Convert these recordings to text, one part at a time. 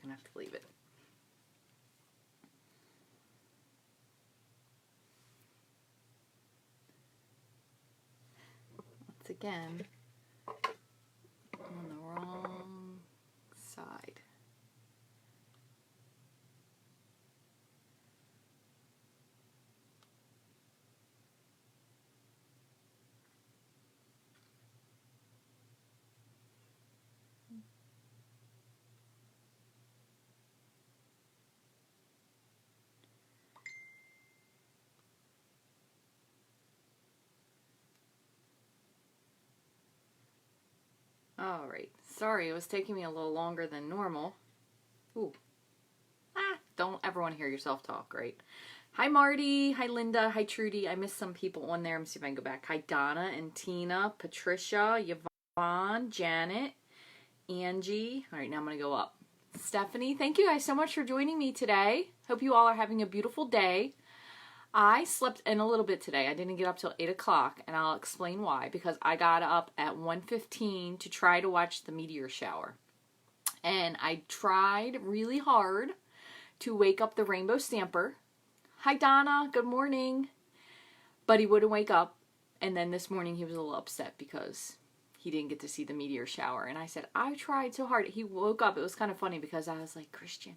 gonna have to leave it. Once again, on the wrong side. All right, sorry, it was taking me a little longer than normal. Ooh. Don't ever want to hear yourself talk, right? Hi, Marty. Hi, Linda. Hi, Trudy. I missed some people on there. Let me see if I can go back. Hi, Donna and Tina, Patricia, Yvonne, Janet, Angie. All right, now I'm going to go up. Stephanie, thank you guys so much for joining me today. Hope you all are having a beautiful day. I slept in a little bit today. I didn't get up till 8 o'clock, and I'll explain why. Because I got up at 1:15 to try to watch the meteor shower. And I tried really hard to wake up the rainbow stamper. Hi, Donna. Good morning. But he wouldn't wake up. And then this morning he was a little upset because he didn't get to see the meteor shower. And I said, I tried so hard. He woke up. It was kind of funny because I was like, Christian.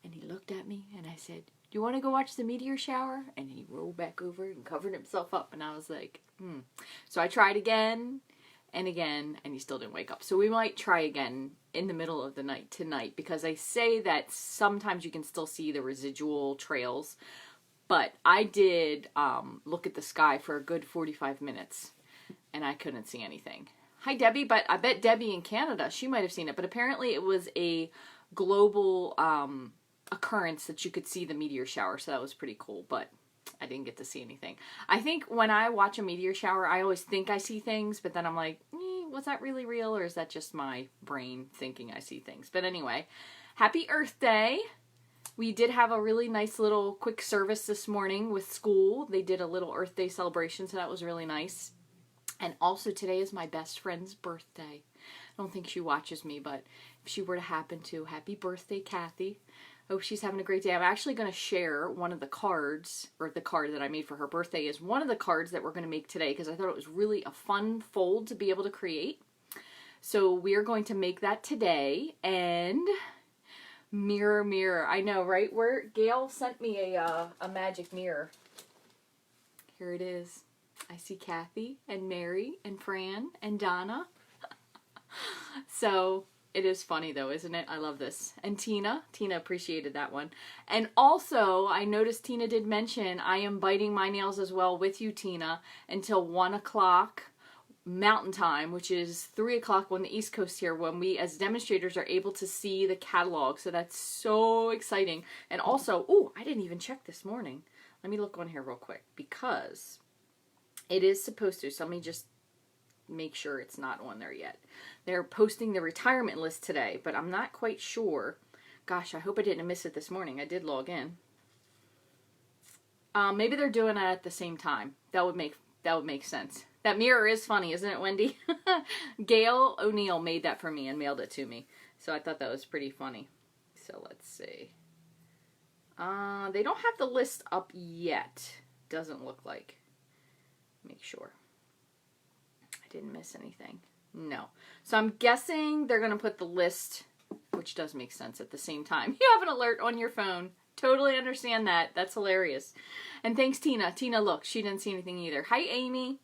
And he looked at me and I said, do you want to go watch the meteor shower? And he rolled back over and covered himself up. And I was like, So I tried again and again, and he still didn't wake up. So we might try again in the middle of the night tonight, because I say that sometimes you can still see the residual trails. But I did look at the sky for a good 45 minutes, and I couldn't see anything. Hi, Debbie, but I bet Debbie in Canada, she might have seen it. But apparently it was a global occurrence that you could see the meteor shower, so that was pretty cool. But I didn't get to see anything. I think when I watch a meteor shower, I always think I see things, but then I'm like, was that really real, or is that just my brain thinking I see things? But anyway, happy Earth Day. We did have a really nice little quick service this morning with school. They did a little Earth Day celebration, so that was really nice. And also today is my best friend's birthday. I don't think she watches me, but if she were to happen to, happy birthday, Kathy. Hope she's having a great day. I'm actually going to share one of the cards, or the card that I made for her birthday is one of the cards that we're going to make today, because I thought it was really a fun fold to be able to create. So we are going to make that today. And mirror, mirror. I know, right? Where Gail sent me a magic mirror. Here it is. I see Kathy and Mary and Fran and Donna. So it is funny though, isn't it? I love this. And Tina appreciated that one. And also, I noticed Tina did mention I am biting my nails as well with you, Tina, until 1 o'clock Mountain Time, which is 3 o'clock on the East Coast here, when we as demonstrators are able to see the catalog. So that's so exciting. And also, oh, I didn't even check this morning. Let me look on here real quick, because it is supposed to. So let me just make sure it's not on there yet. They're posting the retirement list today, but I'm not quite sure. Gosh, I hope I didn't miss it this morning. I did log in. Maybe they're doing it at the same time. That would make sense. That mirror is funny, isn't it, Wendy? Gail O'Neill made that for me and mailed it to me. So I thought that was pretty funny. So let's see. They don't have the list up yet. Doesn't look like. Make sure I didn't miss anything. No. So I'm guessing they're going to put the list, which does make sense, at the same time. You have an alert on your phone. Totally understand that. That's hilarious. And thanks, Tina. Tina, look, she didn't see anything either. Hi, Amy.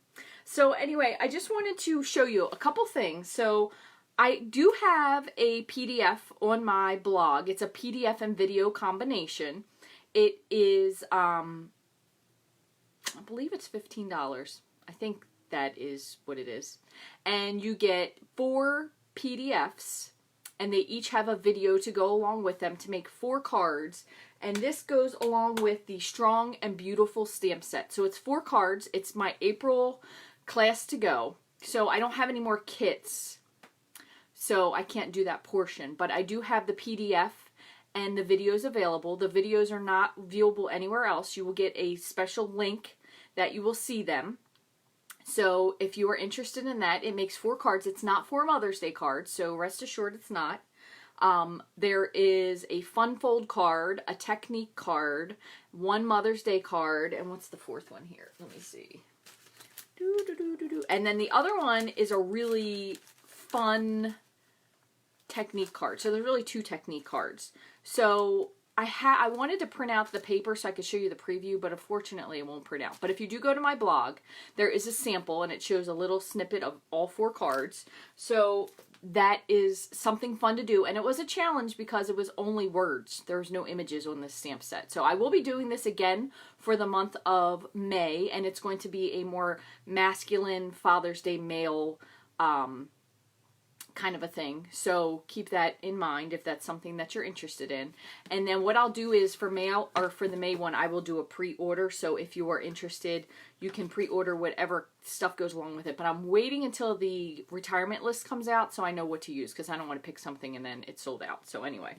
So anyway, I just wanted to show you a couple things. So I do have a PDF on my blog. It's a PDF and video combination. It is, I believe it's $15. I think that is what it is. And you get 4 PDFs, and they each have a video to go along with them to make 4 cards. And this goes along with the Strong and Beautiful stamp set. So it's 4 cards. It's my April class to go. So I don't have any more kits, so I can't do that portion. But I do have the PDF and the videos available. The videos are not viewable anywhere else. You will get a special link that you will see them. So if you are interested in that, it makes 4 cards. It's not 4 Mother's Day cards, so rest assured it's not. There is a fun fold card, a technique card, one Mother's Day card, and what's the fourth one here? Let me see. And then the other one is a really fun technique card. So there's really two technique cards. So I wanted to print out the paper so I could show you the preview, but unfortunately it won't print out. But if you do go to my blog, there is a sample and it shows a little snippet of all four cards. So that is something fun to do. And it was a challenge because it was only words. There was no images on this stamp set. So I will be doing this again for the month of May, and it's going to be a more masculine Father's Day male kind of a thing. So keep that in mind if that's something that you're interested in. And then what I'll do is for mail, or for the May one, I will do a pre-order. So if you are interested, you can pre-order whatever stuff goes along with it. But I'm waiting until the retirement list comes out so I know what to use, because I don't want to pick something and then it's sold out. So anyway.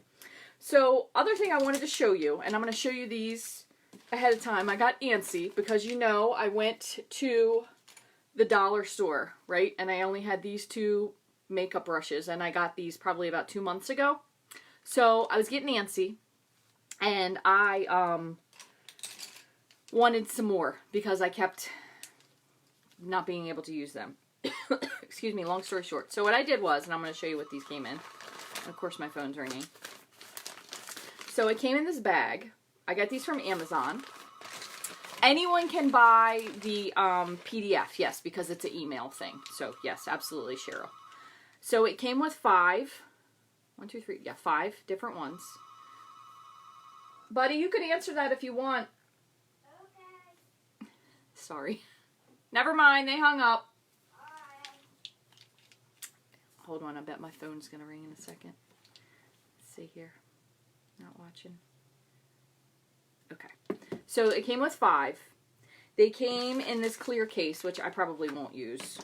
So other thing I wanted to show you, and I'm going to show you these ahead of time. I got antsy because, you know, I went to the dollar store, right? And I only had these two makeup brushes, and I got these probably about 2 months ago. So I was getting antsy, and I wanted some more because I kept not being able to use them. Excuse me, long story short. So what I did was, and I'm going to show you what these came in. And of course my phone's ringing. So it came in this bag. I got these from Amazon. Anyone can buy the PDF, yes, because it's an email thing. So yes, absolutely, Cheryl. So it came with 5 different ones. Buddy, you could answer that if you want. Okay. Sorry. Never mind, they hung up. Alright. Hold on, I bet my phone's going to ring in a second. Let's see here. Not watching. Okay. So it came with 5. They came in this clear case, which I probably won't use.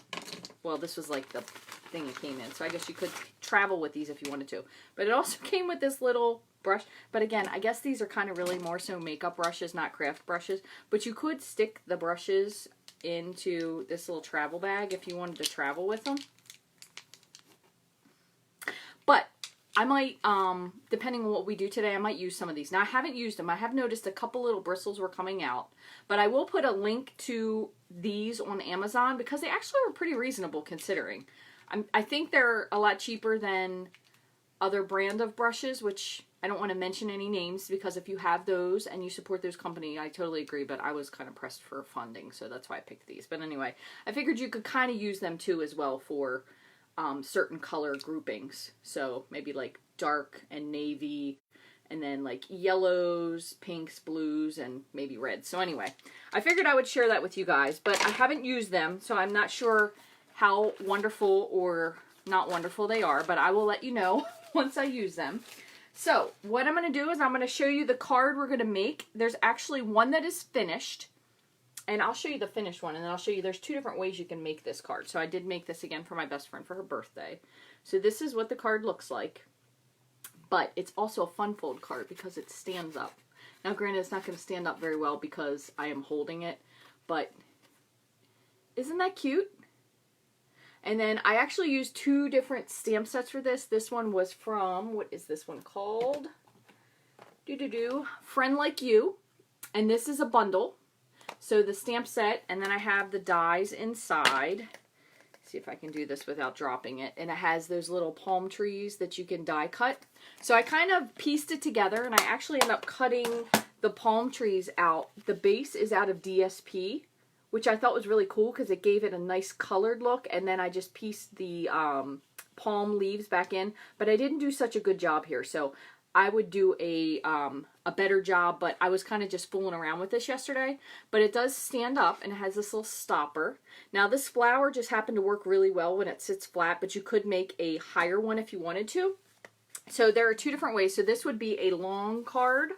Well, this was like the thing it came in, so I guess you could travel with these if you wanted to. But it also came with this little brush. But again, I guess these are kind of really more so makeup brushes, not craft brushes. But you could stick the brushes into this little travel bag if you wanted to travel with them. But I might, depending on what we do today, I might use some of these. Now, I haven't used them. I have noticed a couple little bristles were coming out. But I will put a link to these on Amazon because they actually were pretty reasonable considering. I think they're a lot cheaper than other brand of brushes, which I don't want to mention any names because if you have those and you support those company, I totally agree, but I was kind of pressed for funding, so that's why I picked these. But anyway, I figured you could kind of use them too as well for certain color groupings. So maybe like dark and navy, and then like yellows, pinks, blues, and maybe reds. So anyway, I figured I would share that with you guys, but I haven't used them, so I'm not sure how wonderful or not wonderful they are, but I will let you know once I use them. So what I'm going to do is I'm going to show you the card we're going to make. There's actually one that is finished, and I'll show you the finished one, and then I'll show you there's 2 different ways you can make this card. So I did make this again for my best friend for her birthday. So this is what the card looks like, but it's also a fun fold card because it stands up. Now granted, it's not going to stand up very well because I am holding it, but isn't that cute? And then I actually used 2 different stamp sets for this. This one was from, what is this one called? Friend Like You. And this is a bundle. So the stamp set, and then I have the dies inside. See if I can do this without dropping it. And it has those little palm trees that you can die cut. So I kind of pieced it together, and I actually ended up cutting the palm trees out. The base is out of DSP, which I thought was really cool because it gave it a nice colored look, and then I just pieced the palm leaves back in, but I didn't do such a good job here, so I would do a better job, but I was kind of just fooling around with this yesterday. But it does stand up, and it has this little stopper. Now this flower just happened to work really well when it sits flat, but you could make a higher one if you wanted to. So there are 2 different ways. So this would be a long card,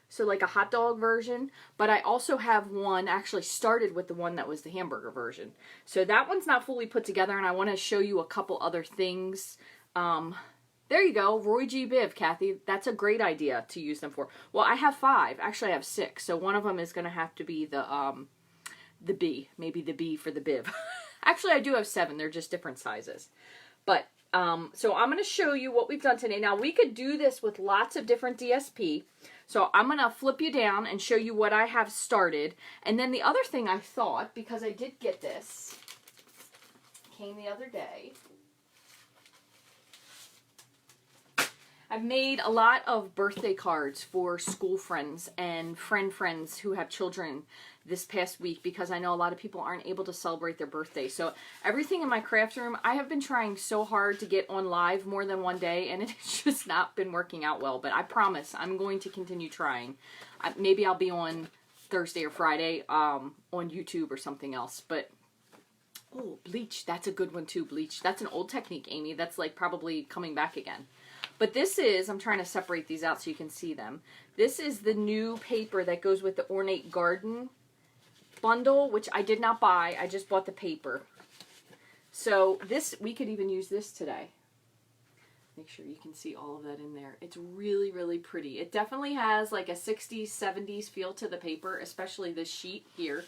so like a hot dog version, but I also have one, actually started with the one that was the hamburger version. So that one's not fully put together, and I want to show you a couple other things. There you go, Roy G. Biv, Kathy. That's a great idea to use them for. Well, I have 5. Actually, I have 6. So one of them is going to have to be the B. Maybe the B for the Biv. Actually, I do have 7. They're just different sizes. But, so I'm going to show you what we've done today. Now, we could do this with lots of different DSP. So I'm going to flip you down and show you what I have started. And then the other thing I thought, because I did get this, came the other day. I've made a lot of birthday cards for school friends and friends who have children this past week, because I know a lot of people aren't able to celebrate their birthday. So everything in my craft room, I have been trying so hard to get on live more than one day, and it's just not been working out well. But I promise I'm going to continue trying. Maybe I'll be on Thursday or Friday on YouTube or something else. But oh, bleach, that's a good one too. Bleach, that's an old technique, Amy. That's like probably coming back again. But this is, I'm trying to separate these out so you can see them. This is the new paper that goes with the Ornate Garden bundle, which I did not buy. I just bought the paper. So this, we could even use this today. Make sure you can see all of that in there. It's really, really pretty. It definitely has like a 60s, 70s feel to the paper, especially this sheet here.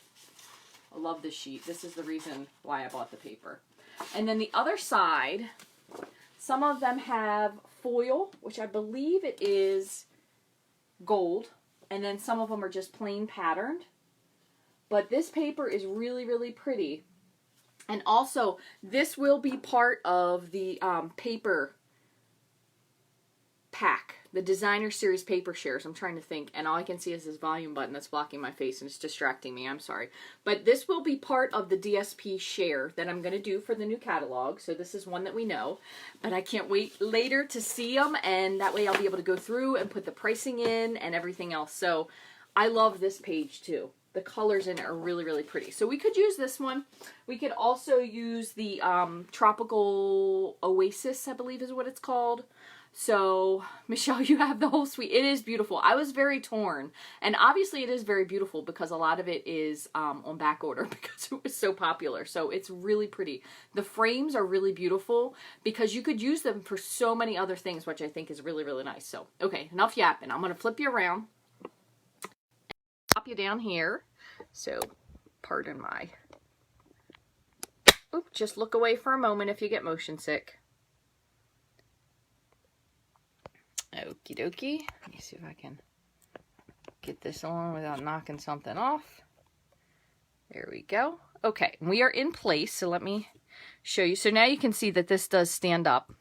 I love this sheet. This is the reason why I bought the paper. And then the other side, some of them have foil, which I believe it is gold, and then some of them are just plain patterned. But this paper is really, really pretty. And also, this will be part of the paper pack, the Designer Series paper shares. I'm trying to think, and all I can see is this volume button that's blocking my face and it's distracting me. I'm sorry. But this will be part of the DSP share that I'm going to do for the new catalog. So this is one that we know, but I can't wait later to see them, and that way I'll be able to go through and put the pricing in and everything else. So I love this page too. The colors in it are really, really pretty. So we could use this one. We could also use the Tropical Oasis, I believe is what it's called. So, Michelle, you have the whole suite. It is beautiful. I was very torn. And obviously it is very beautiful because a lot of it is on back order because it was so popular. So it's really pretty. The frames are really beautiful because you could use them for so many other things, which I think is really, really nice. So, okay, enough yapping. I'm going to flip you around. Pop you down here. So, pardon my... Oop, just look away for a moment if you get motion sick. Okie dokie. Let me see if I can get this on without knocking something off. There we go. Okay, we are in place, so let me show you. So now you can see that this does stand up.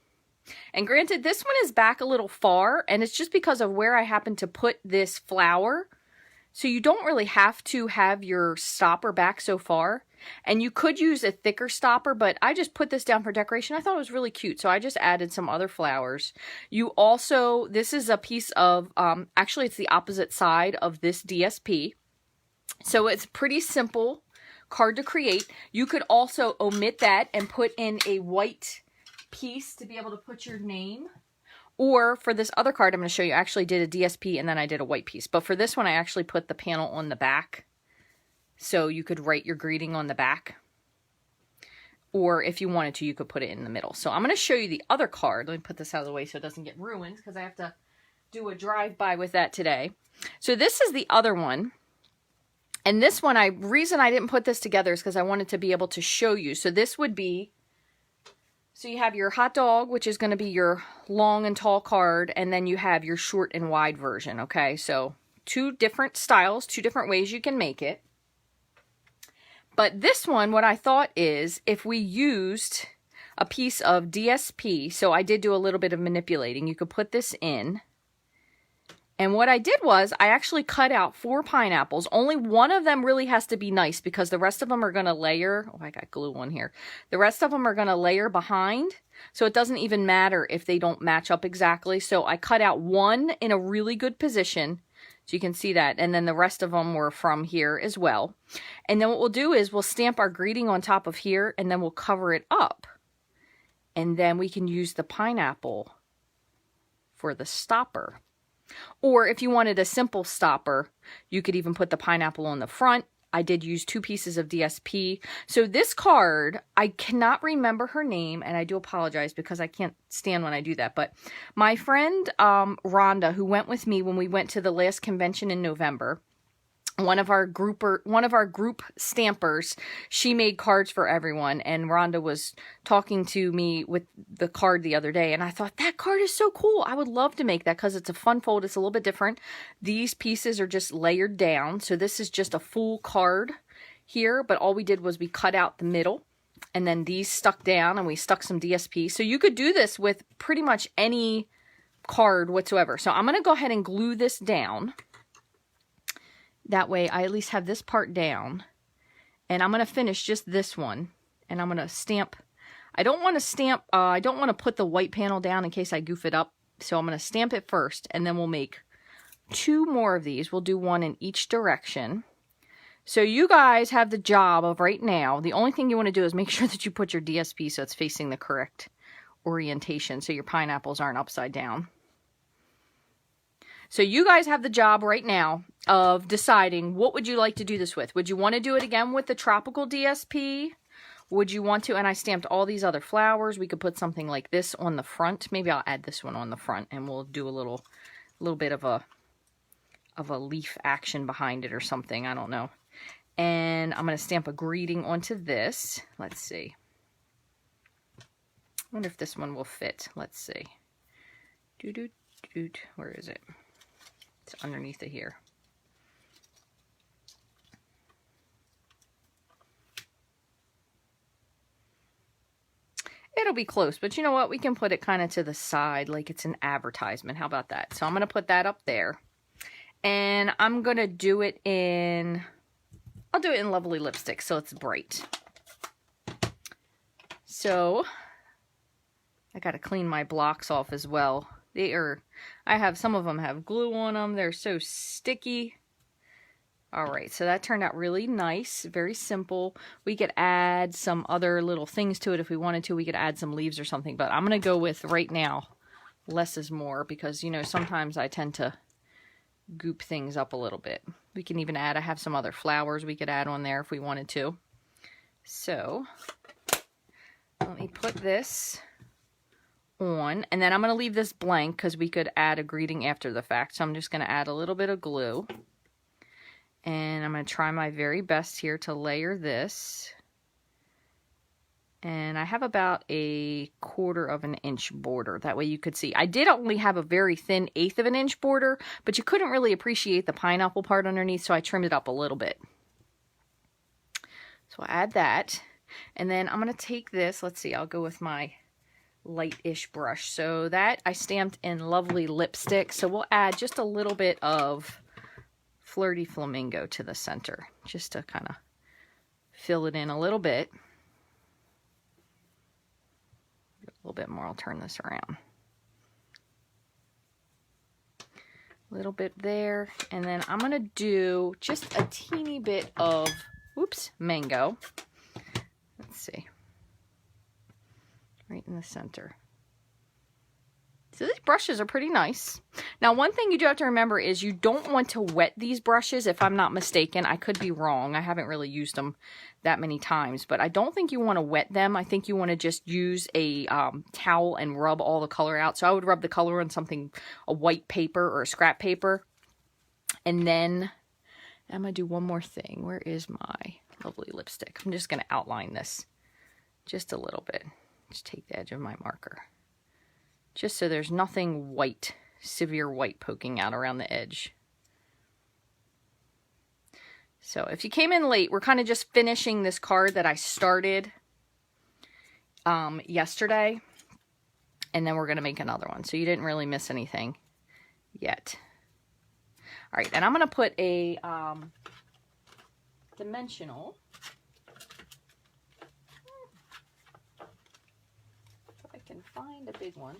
And granted, this one is back a little far, and it's just because of where I happen to put this flower. So you don't really have to have your stopper back so far. And you could use a thicker stopper, but I just put this down for decoration. I thought it was really cute, so I just added some other flowers. You also, this is a piece of, actually it's the opposite side of this DSP. So it's pretty simple card to create. You could also omit that and put in a white piece to be able to put your name. Or for this other card I'm going to show you, I actually did a DSP and then I did a white piece. But for this one, I actually put the panel on the back. So you could write your greeting on the back. Or if you wanted to, you could put it in the middle. So I'm going to show you the other card. Let me put this out of the way so it doesn't get ruined because I have to do a drive-by with that today. So this is the other one. And this one, reason I didn't put this together is because I wanted to be able to show you. So this would be, so you have your hot dog, which is going to be your long and tall card. And then you have your short and wide version. Okay, so two different styles, two different ways you can make it. But this one, what I thought is, if we used a piece of DSP, so I did do a little bit of manipulating, you could put this in. And what I did was, I actually cut out 4 pineapples. Only one of them really has to be nice, because the rest of them are going to layer. Oh, I got glue on here. The rest of them are going to layer behind, so it doesn't even matter if they don't match up exactly. So I cut out one in a really good position. So you can see that. And then the rest of them were from here as well. And then what we'll do is we'll stamp our greeting on top of here, and then we'll cover it up. And then we can use the pineapple for the stopper. Or if you wanted a simple stopper, you could even put the pineapple on the front. I did use 2 pieces of DSP. So this card, I cannot remember her name, and I do apologize because I can't stand when I do that. But my friend Rhonda, who went with me when we went to the last convention in November, one of our group stampers, she made cards for everyone, and Rhonda was talking to me with the card the other day, and I thought, that card is so cool. I would love to make that because it's a fun fold. It's a little bit different. These pieces are just layered down, so this is just a full card here, but all we did was we cut out the middle, and then these stuck down, and we stuck some DSP. So you could do this with pretty much any card whatsoever. So I'm going to go ahead and glue this down. That way I at least have this part down, and I'm going to finish just this one, and I'm going to stamp. I don't want to stamp, I don't want to put the white panel down in case I goof it up, so I'm going to stamp it first, and then we'll make 2 more of these. We'll do 1 in each direction. So you guys have the job of right now, the only thing you want to do is make sure that you put your DSP so it's facing the correct orientation so your pineapples aren't upside down. So you guys have the job right now of deciding what would you like to do this with. Would you want to do it again with the tropical DSP? Would you want to, and I stamped all these other flowers. We could put something like this on the front. Maybe I'll add this one on the front, and we'll do a little bit of a leaf action behind it or something. I don't know. And I'm going to stamp a greeting onto this. Let's see. I wonder if this one will fit. Let's see. Where is it? It's underneath it here. It'll be close, but you know what? We can put it kind of to the side like it's an advertisement. How about that? So I'm going to put that up there. And I'm going to do it in... I'll do it in Lovely Lipstick so it's bright. So I got to clean my blocks off as well. Some of them have glue on them. They're so sticky. All right, so that turned out really nice, very simple. We could add some other little things to it if we wanted to. We could add some leaves or something, but I'm going to go with, right now, less is more because, you know, sometimes I tend to goop things up a little bit. We can even add, I have some other flowers we could add on there if we wanted to. So, let me put this on, and then I'm going to leave this blank because we could add a greeting after the fact. So I'm just going to add a little bit of glue. And I'm going to try my very best here to layer this. And I have about a 1/4 of an inch border. That way you could see. I did only have a very thin 1/8 of an inch border, but you couldn't really appreciate the pineapple part underneath, so I trimmed it up a little bit. So I'll add that. And then I'm going to take this. Let's see, I'll go with my light-ish brush. So that I stamped in Lovely Lipstick. So we'll add just a little bit of Flirty Flamingo to the center, just to kind of fill it in a little bit. A little bit more, I'll turn this around. A little bit there, and then I'm going to do just a teeny bit of, mango. Let's see. Right in the center. So these brushes are pretty nice. Now, one thing you do have to remember is you don't want to wet these brushes, if I'm not mistaken. I could be wrong. I haven't really used them that many times, but I don't think you want to wet them. I think you want to just use a towel and rub all the color out. So I would rub the color on something, a white paper or a scrap paper. And then I'm going to do one more thing. Where is my Lovely Lipstick? I'm just going to outline this just a little bit. Just take the edge of my marker. Just so there's nothing white, severe white poking out around the edge. So if you came in late, we're kind of just finishing this card that I started yesterday. And then we're going to make another one. So you didn't really miss anything yet. All right, and I'm going to put a dimensional. If I can find a big one.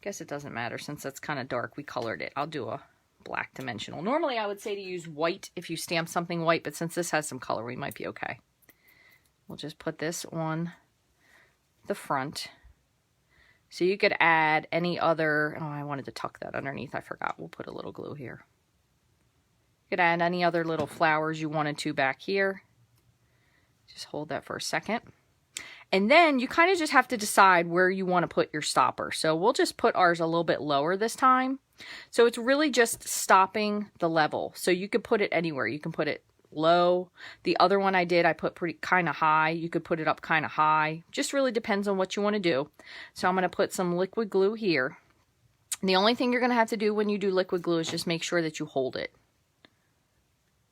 Guess it doesn't matter since it's kind of dark. We colored it. I'll do a black dimensional. Normally I would say to use white if you stamp something white, but since this has some color, we might be okay. We'll just put this on the front. So you could add any other, I wanted to tuck that underneath. I forgot. We'll put a little glue here. You could add any other little flowers you wanted to back here. Just hold that for a second. And then you kind of just have to decide where you want to put your stopper. So we'll just put ours a little bit lower this time. So it's really just stopping the level. So you could put it anywhere. You can put it low. The other one I did, I put pretty kind of high. You could put it up kind of high. Just really depends on what you want to do. So I'm going to put some liquid glue here. And the only thing you're going to have to do when you do liquid glue is just make sure that you hold it.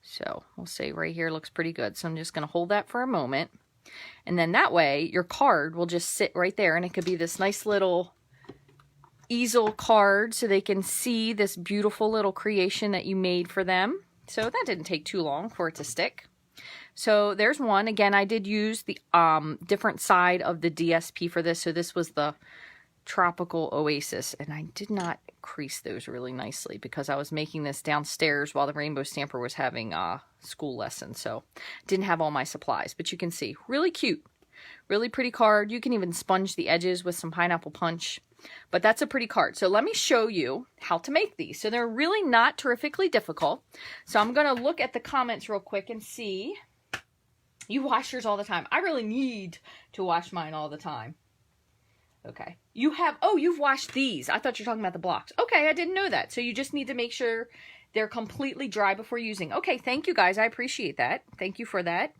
So we'll say right here looks pretty good. So I'm just going to hold that for a moment. And then that way your card will just sit right there, and it could be this nice little easel card so they can see this beautiful little creation that you made for them. So that didn't take too long for it to stick. So there's one. Again, I did use the different side of the DSP for this. So this was the Tropical Oasis, and I did not crease those really nicely because I was making this downstairs while the Rainbow Stamper was having a school lesson, so didn't have all my supplies. But you can see, really cute, really pretty card. You can even sponge the edges with some pineapple punch, but that's a pretty card. So let me show you how to make these. So they're really not terrifically difficult. So I'm going to look at the comments real quick and see. You wash yours all the time. I really need to wash mine all the time. Okay. You have, oh, you've washed these. I thought you were talking about the blocks. Okay, I didn't know that. So you just need to make sure they're completely dry before using. Okay, thank you guys. I appreciate that. Thank you for that.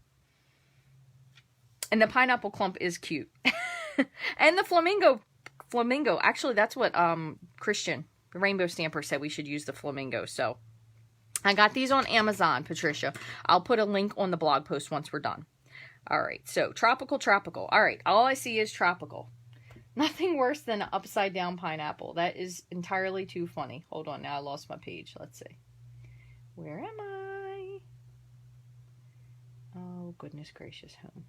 And the pineapple clump is cute. And the flamingo. Actually, that's what Christian, the Rainbow Stamper, said we should use the flamingo. So I got these on Amazon, Patricia. I'll put a link on the blog post once we're done. All right, so tropical. All right, all I see is tropical. Nothing worse than an upside down pineapple. That is entirely too funny. Hold on, now I lost my page. Let's see. Where am I? Oh, goodness gracious, home.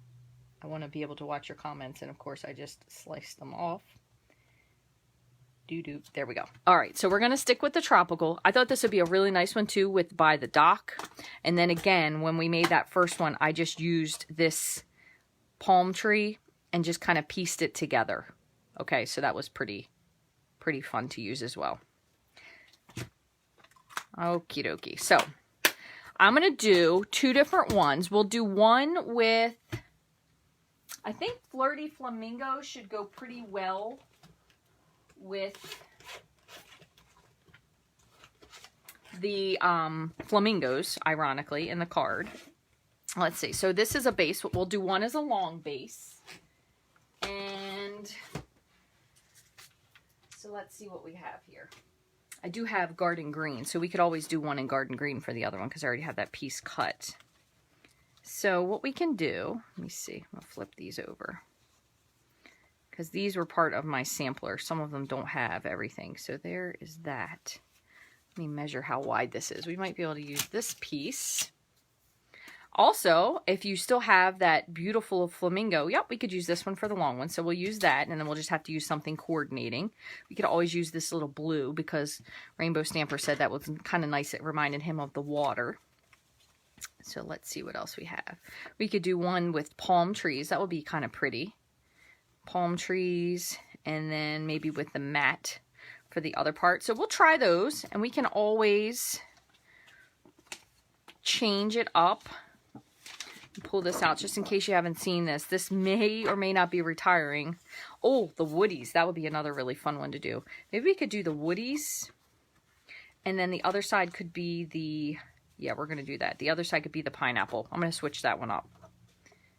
I want to be able to watch your comments, and of course I just sliced them off. Doo-doo. There we go. All right, so we're going to stick with the tropical. I thought this would be a really nice one too with by the dock. And then again, when we made that first one, I just used this palm tree and just kind of pieced it together. Okay, so that was pretty fun to use as well. Okie dokie. So I'm going to do two different ones. We'll do one with, I think Flirty Flamingo should go pretty well with the flamingos, ironically, in the card. Let's see. So this is a base. We'll do one as a long base. And so let's see what we have here. I do have garden green, so we could always do one in garden green for the other one because I already have that piece cut. So what we can do, let me see, I'll flip these over because these were part of my sampler. Some of them don't have everything. So there is that. Let me measure how wide this is. We might be able to use this piece. Also, if you still have that beautiful flamingo, yep, we could use this one for the long one. So we'll use that, and then we'll just have to use something coordinating. We could always use this little blue because Rainbow Stamper said that was kind of nice. It reminded him of the water. So let's see what else we have. We could do one with palm trees. That would be kind of pretty. Palm trees, and then maybe with the mat for the other part. So we'll try those, and we can always change it up. Pull this out just in case you haven't seen this. This may or may not be retiring. Oh, the woodies. That would be another really fun one to do. Maybe we could do the woodies. And then the other side could be the... Yeah, we're going to do that. The other side could be the pineapple. I'm going to switch that one up.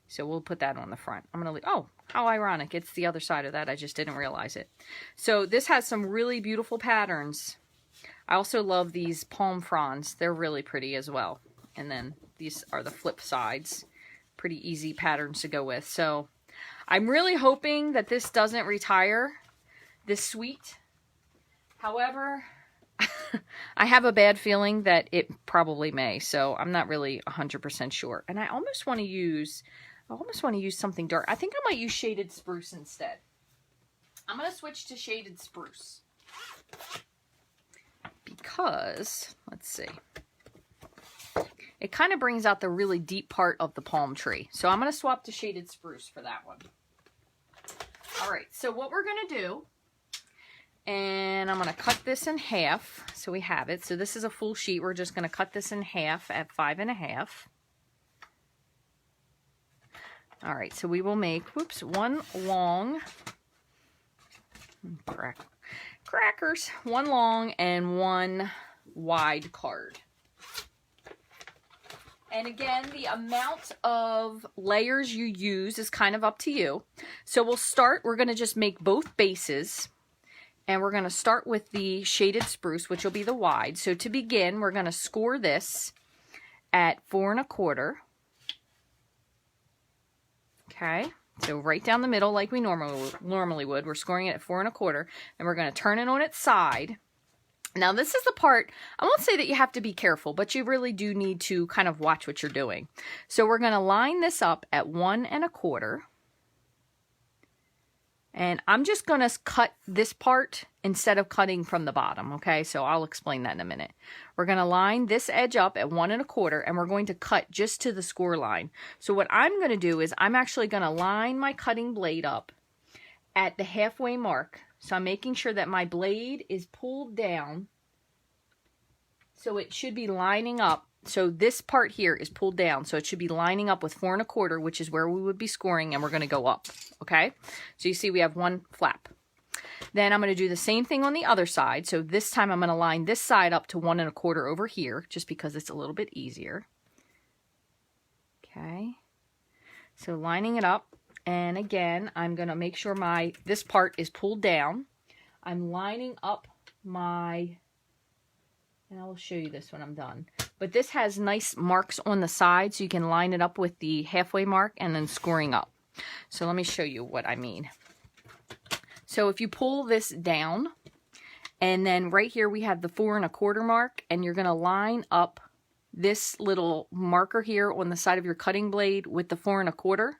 So we'll put that on the front. I'm going to... Oh, how ironic. It's the other side of that. I just didn't realize it. So this has some really beautiful patterns. I also love these palm fronds. They're really pretty as well. And then these are the flip sides. Pretty easy patterns to go with. So I'm really hoping that this doesn't retire, this suite. However, I have a bad feeling that it probably may. So I'm not really 100% sure. And I almost want to use something dark. I think I might use shaded spruce instead. I'm going to switch to shaded spruce. Because, let's see. It kind of brings out the really deep part of the palm tree. So I'm going to swap to shaded spruce for that one. All right, so what we're going to do, and I'm going to cut this in half so we have it. So this is a full sheet. We're just going to cut this in half at 5.5. All right, so we will make, whoops, one long, crackers. One long and one wide card. And again, the amount of layers you use is kind of up to you. So we're going to just make both bases. And we're going to start with the shaded spruce, which will be the wide. So to begin, we're going to score this at 4 1/4. Okay, so right down the middle like we normally would. We're scoring it at 4 1/4. And we're going to turn it on its side. Now this is the part, I won't say that you have to be careful, but you really do need to kind of watch what you're doing. So we're going to line this up at 1 1/4. And I'm just going to cut this part instead of cutting from the bottom, okay? So I'll explain that in a minute. We're going to line this edge up at 1 1/4, and we're going to cut just to the score line. So what I'm going to do is I'm actually going to line my cutting blade up at the halfway mark. So I'm making sure that my blade is pulled down. So it should be lining up. So this part here is pulled down. So it should be lining up with 4 1/4, which is where we would be scoring, and we're going to go up. Okay? So you see we have one flap. Then I'm going to do the same thing on the other side. So this time I'm going to line this side up to 1 1/4 over here, just because it's a little bit easier. Okay? So lining it up. And again, I'm going to make sure this part is pulled down. I'm lining up and I will show you this when I'm done. But this has nice marks on the side, so you can line it up with the halfway mark and then scoring up. So let me show you what I mean. So if you pull this down, and then right here we have the 4 1/4 mark, and you're going to line up this little marker here on the side of your cutting blade with the 4 1/4.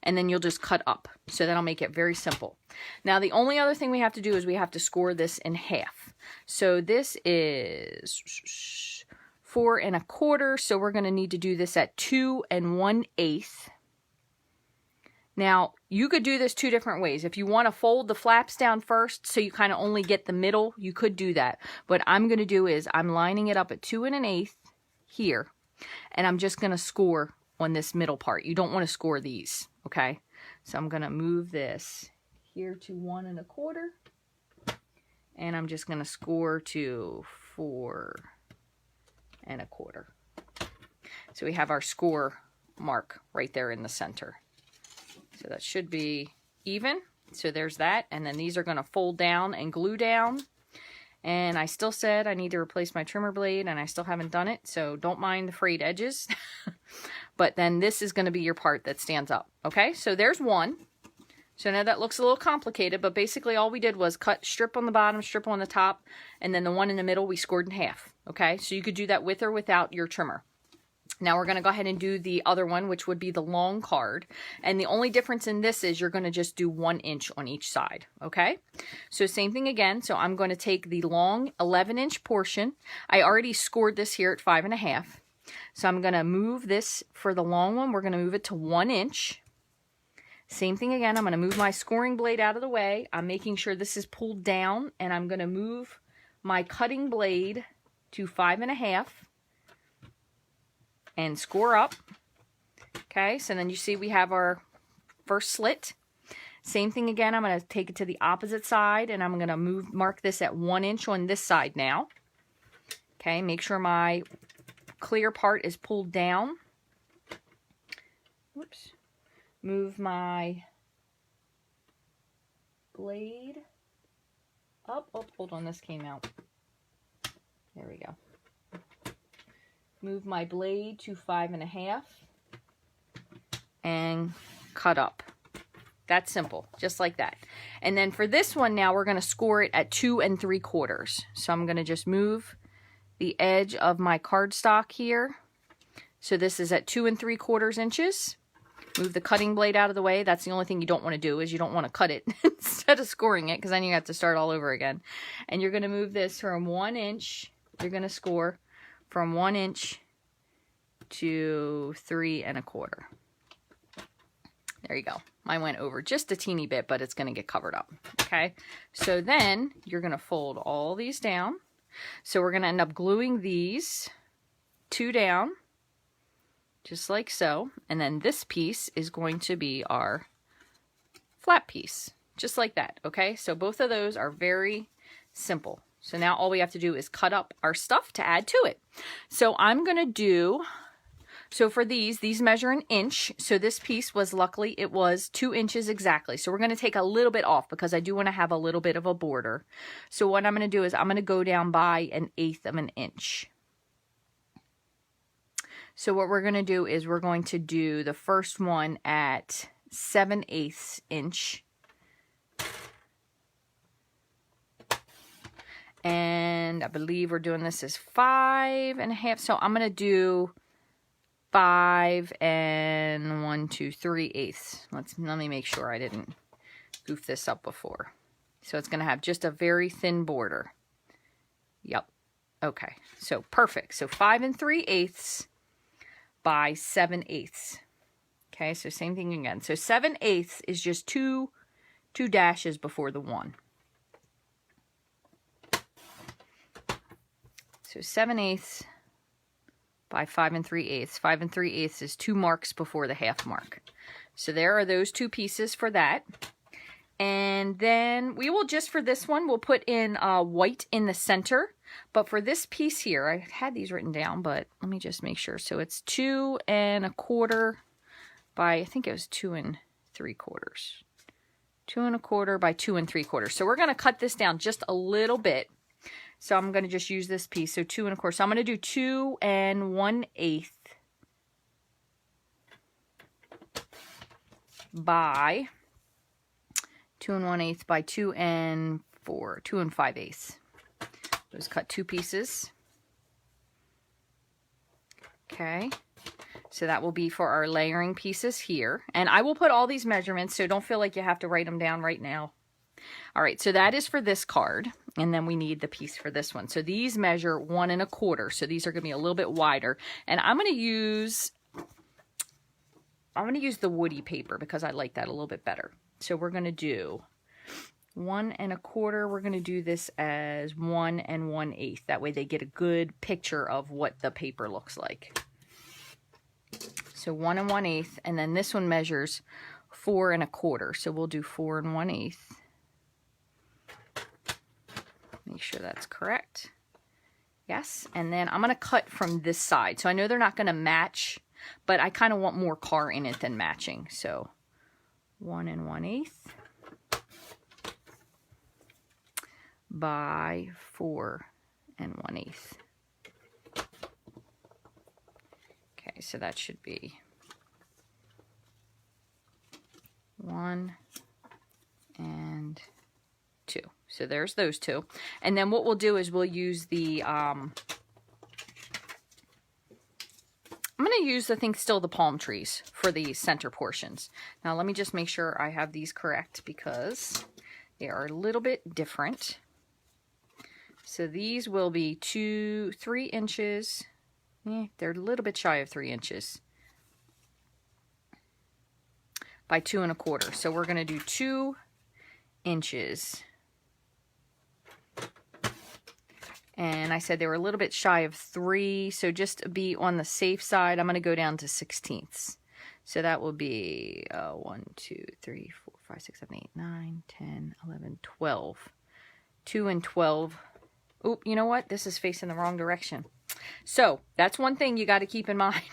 And then you'll just cut up. So that'll make it very simple. Now the only other thing we have to do is we have to score this in half. So this is 4 1/4. So we're going to need to do this at 2 1/8. Now you could do this two different ways. If you want to fold the flaps down first so you kind of only get the middle, you could do that. What I'm going to do is I'm lining it up at 2 1/8 here. And I'm just going to score on this middle part. You don't want to score these. Okay, so I'm going to move this here to 1 1/4, and I'm just going to score to 4 1/4. So we have our score mark right there in the center. So that should be even. So there's that, and then these are going to fold down and glue down. And I still said I need to replace my trimmer blade, and I still haven't done it, so don't mind the frayed edges. But then this is going to be your part that stands up. Okay, so there's one. So now that looks a little complicated, but basically all we did was cut strip on the bottom, strip on the top, and then the one in the middle we scored in half. Okay, so you could do that with or without your trimmer. Now we're going to go ahead and do the other one, which would be the long card. And the only difference in this is you're going to just do 1 inch on each side. Okay, so same thing again. So I'm going to take the long 11-inch portion. I already scored this here at 5 1/2. So I'm going to move this for the long one. We're going to move it to 1 inch. Same thing again. I'm going to move my scoring blade out of the way. I'm making sure this is pulled down, and I'm going to move my cutting blade to 5 1/2 and score up. Okay, so then you see we have our first slit. Same thing again. I'm going to take it to the opposite side, and I'm going to mark this at 1 inch on this side now. Okay, make sure my clear part is pulled down. Whoops. Move my blade up. Oh, hold on, this came out. There we go. Move my blade to 5 1/2 and cut up. That's simple, just like that. And then for this one now, we're going to score it at 2 3/4. So I'm going to just move the edge of my cardstock here. So this is at 2 3/4 inches. Move the cutting blade out of the way. That's the only thing you don't want to do, is you don't want to cut it instead of scoring it, because then you have to start all over again. And you're going to move this from 1 inch. You're going to score from 1 inch to 3 1/4. There you go. Mine went over just a teeny bit, but it's going to get covered up. Okay. So then you're going to fold all these down. So we're going to end up gluing these two down, just like so. And then this piece is going to be our flat piece, just like that. Okay. So both of those are very simple. So now all we have to do is cut up our stuff to add to it. So I'm going to do, so for these measure an inch. So this piece was, luckily, it was 2 inches exactly. So we're going to take a little bit off because I do want to have a little bit of a border. So what I'm going to do is I'm going to go down by 1/8 of an inch. So what we're going to do is we're going to do the first one at 7/8 inch. And I believe we're doing this as 5.5. So I'm going to do 5 and 1, 2, 3/8. Let me make sure I didn't goof this up before. So it's going to have just a very thin border. Yep. Okay. So perfect. So 5 3/8 by 7/8. Okay. So same thing again. So 7/8 is just two dashes before the 1. So 7/8 by 5 3/8. 5 3/8 is 2 marks before the half mark. So there are those 2 pieces for that. And then we will just, for this one, we'll put in white in the center. But for this piece here, I had these written down, but let me just make sure. So it's 2 1/4 by, I think it was 2 3/4. 2 1/4 by 2 3/4. So we're going to cut this down just a little bit. So I'm going to just use this piece. So 2 1/4. So I'm going to do 2 1/8 by 2 1/8 by 2 4, 2 5/8. Just cut 2 pieces. Okay. So that will be for our layering pieces here. And I will put all these measurements, so don't feel like you have to write them down right now. All right, so that is for this card. And then we need the piece for this one. So these measure 1 1/4. So these are going to be a little bit wider. And I'm going to use the woody paper because I like that a little bit better. So we're going to do 1 1/4. We're going to do this as 1 1/8. That way they get a good picture of what the paper looks like. So 1 1/8. And then this one measures 4 1/4. So we'll do 4 1/8. Make sure that's correct. Yes. And then I'm going to cut from this side. So I know they're not going to match, but I kind of want more car in it than matching. So 1 1/8 by 4 1/8. Okay, so that should be 1 and 2. So there's those 2. And then what we'll do is we'll use the, I'm going to use, I think, still the palm trees for the center portions. Now let me just make sure I have these correct because they are a little bit different. So these will be 3 inches. They're a little bit shy of 3 inches by 2 1/4. So we're going to do 2 inches. And I said they were a little bit shy of 3, so just to be on the safe side, I'm going to go down to 1/16. So that will be 1, 2, 3, 4, 5, 6, 7, 8, 9, 10, 11, 12. 2 and 12. Oop, you know what? This is facing the wrong direction. So that's one thing you got to keep in mind.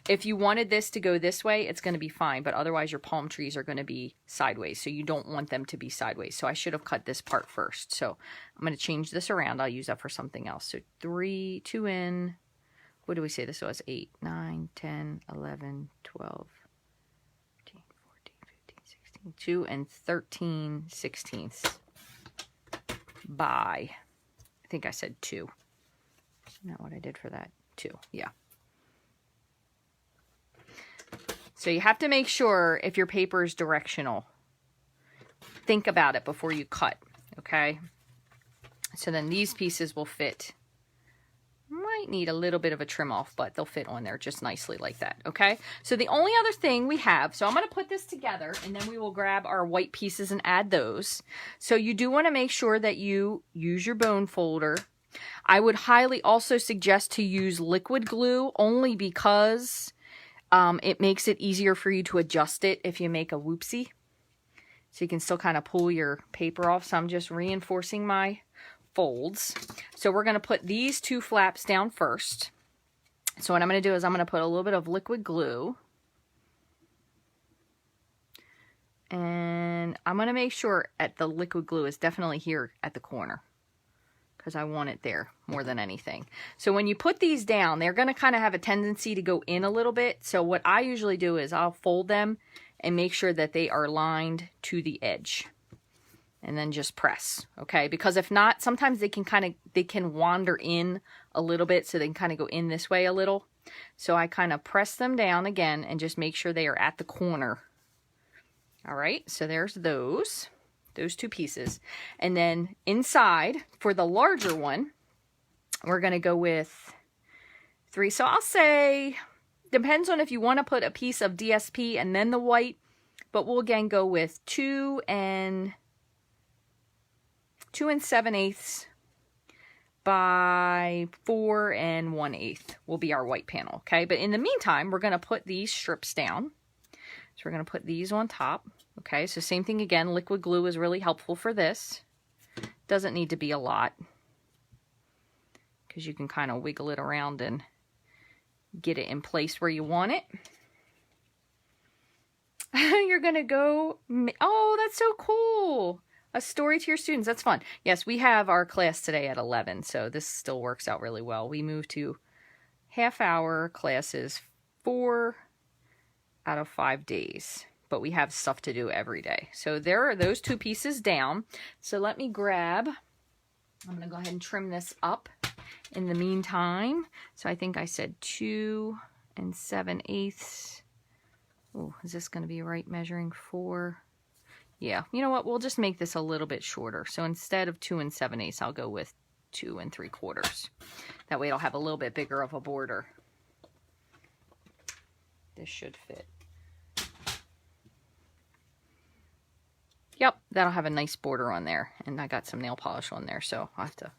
If you wanted this to go this way, it's going to be fine, but otherwise your palm trees are going to be sideways, so you don't want them to be sideways. So I should have cut this part first. So I'm going to change this around. I'll use that for something else. So 2 in, what do we say this was? 8, 9, 10, 11, 12, 13, 14, 15, 16, 2 and 13/16 by, I think I said 2. Isn't that what I did for that? 2, yeah. So you have to make sure if your paper is directional. Think about it before you cut, okay? So then these pieces will fit. Might need a little bit of a trim off, but they'll fit on there just nicely like that, okay? So the only other thing we have, so I'm going to put this together and then we will grab our white pieces and add those. So you do want to make sure that you use your bone folder. I would highly also suggest to use liquid glue only because it makes it easier for you to adjust it if you make a whoopsie. So you can still kind of pull your paper off. So I'm just reinforcing my folds. So we're going to put these 2 flaps down first. So what I'm going to do is I'm going to put a little bit of liquid glue. And I'm going to make sure the liquid glue is definitely here at the corner, because I want it there more than anything. So when you put these down, they're going to kind of have a tendency to go in a little bit. So what I usually do is I'll fold them and make sure that they are lined to the edge. And then just press, okay? Because if not, sometimes they can wander in a little bit, so they can kind of go in this way a little. So I kind of press them down again and just make sure they are at the corner. All right, so there's those 2 pieces. And then inside, for the larger one, we're going to go with 3. So I'll say, depends on if you want to put a piece of DSP and then the white, but we'll again go with 2 and 7/8 by 4 1/8 will be our white panel, okay? But in the meantime, we're going to put these strips down. So we're going to put these on top. Okay, so same thing again. Liquid glue is really helpful for this. Doesn't need to be a lot, because you can kind of wiggle it around and get it in place where you want it. You're going to go, oh, that's so cool. A story to your students. That's fun. Yes, we have our class today at 11, so this still works out really well. We moved to half-hour classes 4 out of 5 days, but we have stuff to do every day. So there are those 2 pieces down. So let me grab, I'm going to go ahead and trim this up in the meantime. So I think I said 2 7/8. Oh, is this going to be right measuring 4? Yeah, you know what? We'll just make this a little bit shorter. So instead of 2 7/8, I'll go with 2 3/4. That way it'll have a little bit bigger of a border. This should fit. Yep, that'll have a nice border on there. And I got some nail polish on there, so I'll have to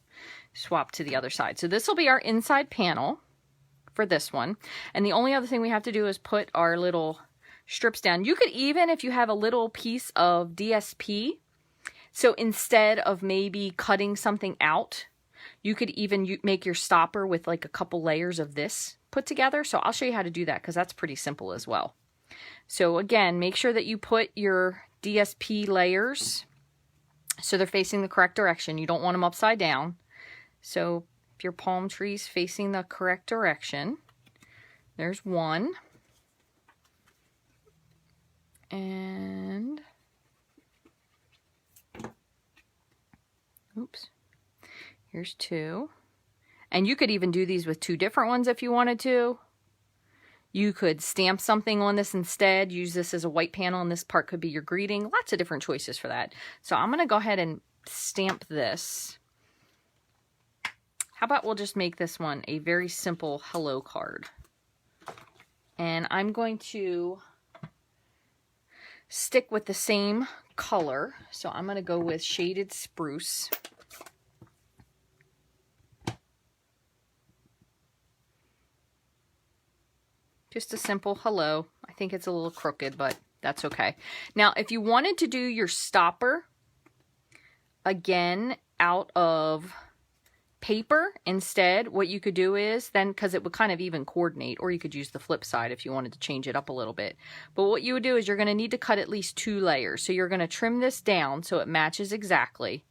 swap to the other side. So this will be our inside panel for this one. And the only other thing we have to do is put our little strips down. You could even, if you have a little piece of DSP, so instead of maybe cutting something out, you could even make your stopper with like a couple layers of this put together. So I'll show you how to do that, because that's pretty simple as well. So again, make sure that you put your DSP layers so they're facing the correct direction. You don't want them upside down. So if your palm tree's facing the correct direction, there's one. And oops, here's 2. And you could even do these with 2 different ones if you wanted to. You could stamp something on this instead, use this as a white panel, and this part could be your greeting. Lots of different choices for that. So I'm going to go ahead and stamp this. How about we'll just make this one a very simple hello card. And I'm going to stick with the same color. So I'm going to go with Shaded Spruce. Just a simple hello. I think it's a little crooked, but that's okay. Now, if you wanted to do your stopper, again, out of paper instead, what you could do is then, because it would kind of even coordinate, or you could use the flip side if you wanted to change it up a little bit. But what you would do is you're going to need to cut at least 2 layers. So you're going to trim this down so it matches exactly.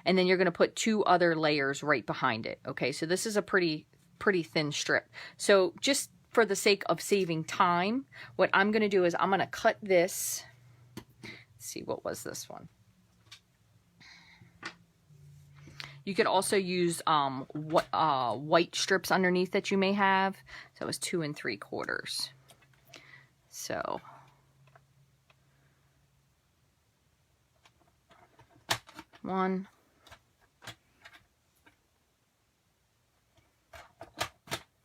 And then you're going to put 2 other layers right behind it. Okay, so this is a pretty thin strip. So just for the sake of saving time, what I'm going to do is I'm going to cut this. Let's see, what was this one? You could also use white strips underneath that you may have. So it was 2 3/4. So one,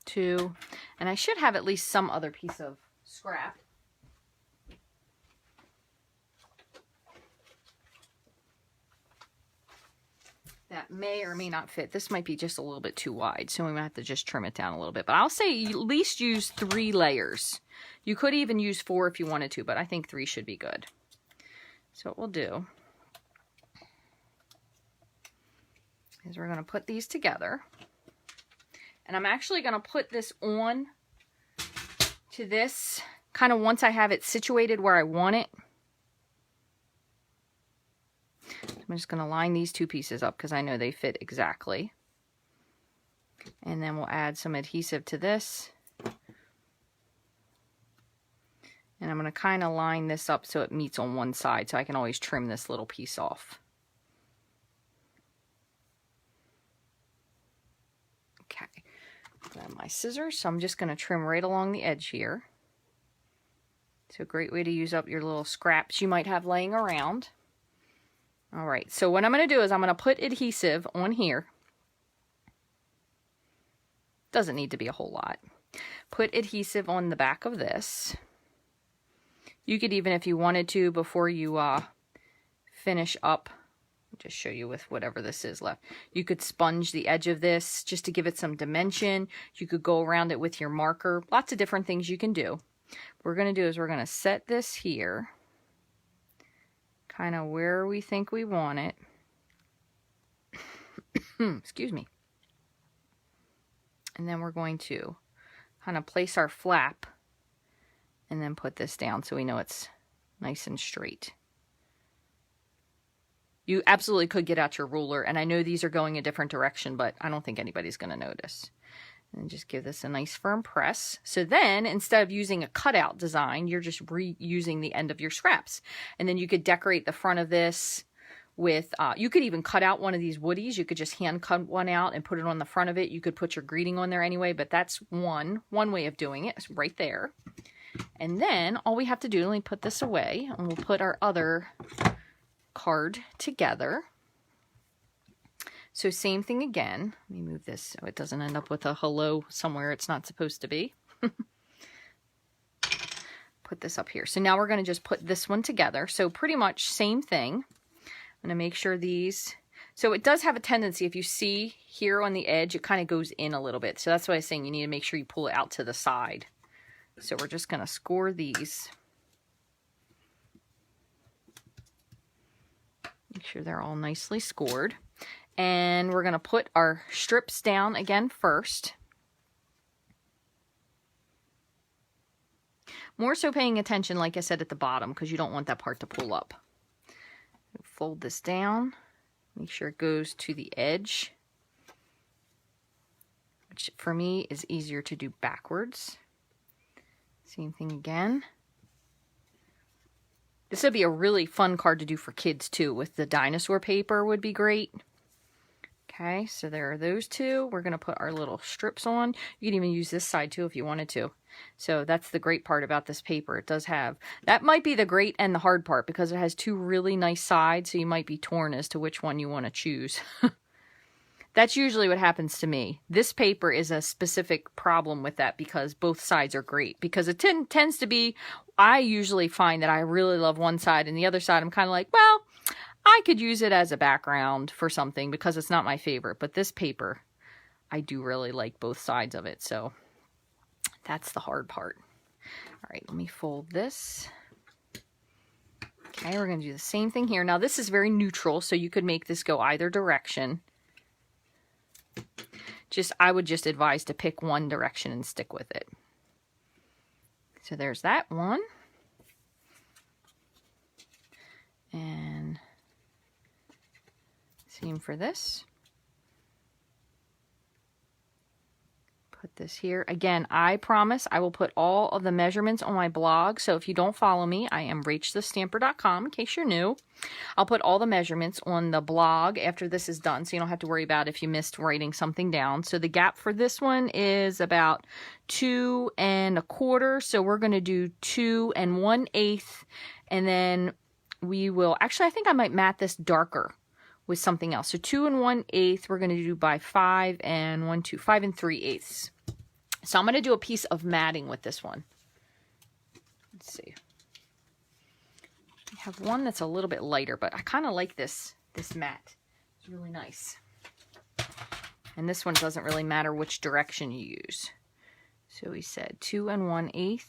2, and I should have at least some other piece of scrap. That may or may not fit. This might be just a little bit too wide, so we might have to just trim it down a little bit. But I'll say at least use 3 layers. You could even use 4 if you wanted to, but I think 3 should be good. So what we'll do is we're going to put these together. And I'm actually going to put this on to this kind of once I have it situated where I want it. I'm just going to line these two pieces up because I know they fit exactly. And then we'll add some adhesive to this. And I'm going to kind of line this up so it meets on one side so I can always trim this little piece off. Okay, grab my scissors. So I'm just going to trim right along the edge here. It's a great way to use up your little scraps you might have laying around. All right, so what I'm going to do is I'm going to put adhesive on here. Doesn't need to be a whole lot. Put adhesive on the back of this. You could even, if you wanted to, before you finish up, I'll just show you with whatever this is left. You could sponge the edge of this just to give it some dimension. You could go around it with your marker. Lots of different things you can do. What we're going to do is we're going to set this here, kind of where we think we want it. Excuse me. And then we're going to kind of place our flap and then put this down so we know it's nice and straight. You absolutely could get out your ruler, and I know these are going a different direction, but I don't think anybody's going to notice. And just give this a nice firm press. So then, instead of using a cutout design, you're just reusing the end of your scraps. And then you could decorate the front of this with, you could even cut out one of these woodies. You could just hand cut one out and put it on the front of it. You could put your greeting on there anyway, but that's one way of doing it. It's right there. And then all we have to do, let me put this away, and we'll put our other card together. So same thing again. Let me move this so it doesn't end up with a hello somewhere it's not supposed to be. Put this up here. So now we're going to just put this one together. So pretty much same thing. I'm going to make sure these, so it does have a tendency, if you see here on the edge, it kind of goes in a little bit. So that's why I was saying you need to make sure you pull it out to the side. So we're just going to score these. Make sure they're all nicely scored. And we're going to put our strips down again first. More so paying attention, like I said, at the bottom, because you don't want that part to pull up. Fold this down. Make sure it goes to the edge, which for me is easier to do backwards. Same thing again. This would be a really fun card to do for kids too, with the dinosaur paper would be great. Okay, so there are those two. We're going to put our little strips on. You can even use this side too if you wanted to. So that's the great part about this paper. It does have, that might be the great and the hard part, because it has two really nice sides, so you might be torn as to which one you want to choose. That's usually what happens to me. This paper is a specific problem with that, because both sides are great. Because it tends to be, I usually find that I really love one side, and the other side I'm kind of like, well, I could use it as a background for something because it's not my favorite. But this paper, I do really like both sides of it. So that's the hard part. All right, let me fold this. Okay, we're going to do the same thing here. Now this is very neutral, so you could make this go either direction. I would just advise to pick one direction and stick with it. So there's that one. And same for this. Put this here. Again, I promise I will put all of the measurements on my blog. So if you don't follow me, I am Rachthestamper.com in case you're new. I'll put all the measurements on the blog after this is done, so you don't have to worry about if you missed writing something down. So the gap for this one is about 2 1/4. So we're going to do 2 1/8, and then we will, actually I think I might mat this darker with something else. So 2 1/8 we're going to do by 5 3/8. So I'm going to do a piece of matting with this one. Let's see. I have one that's a little bit lighter, but I kind of like this mat. It's really nice. And this one doesn't really matter which direction you use. So we said 2 1/8.